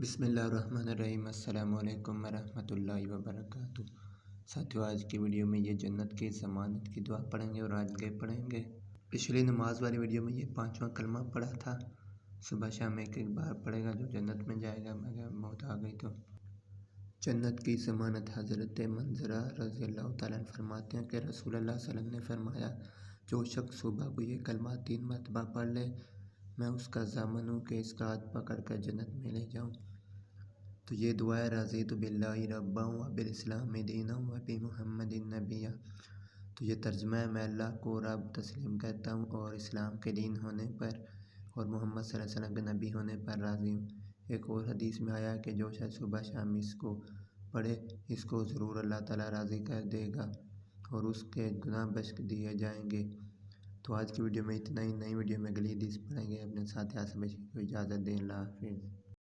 بسم اللہ الرحمن الرحیم۔ السلام علیکم ورحمۃ اللہ وبرکاتہ۔ ساتھیو، آج کی ویڈیو میں یہ جنت کی ضمانت کی دعا پڑھیں گے اور آج گئے پڑھیں گے۔ پچھلی نماز والی ویڈیو میں یہ 5واں کلمہ پڑھا تھا، صبح شام ایک بار پڑھے گا جو جنت میں جائے گا مگر موت آ گئی تو۔ جنت کی ضمانت حضرت منظرہ رضی اللہ تعالیٰ عنہ فرماتے ہیں کہ رسول اللہ صلی اللہ علیہ وسلم نے فرمایا، جو شخص صبح کو یہ کلمہ 3 مرتبہ پڑھ لے، میں اس کا ضامن ہوں کہ اس کا ہاتھ پکڑ کر جنت میں لے جاؤں۔ تو یہ دعا ہے، رضیت باللہ ربا وبالاسلام دینا وبمحمد نبیا۔ تو یہ ترجمہ ہے، میں اللہ کو رب تسلیم کرتا ہوں اور اسلام کے دین ہونے پر اور محمد صلی اللہ علیہ وسلم کے نبی ہونے پر راضی ہوں۔ ایک اور حدیث میں آیا کہ جو شخص صبح شام اس کو پڑھے، اس کو ضرور اللہ تعالیٰ راضی کر دے گا اور اس کے گناہ بخش دیے جائیں گے۔ تو آج کی ویڈیو میں اتنا ہی، نئی ویڈیو میں اگلی حدیث پڑھیں گے۔ اپنے ساتھیوں سے کو اجازت دیں۔ اللہ حافظ۔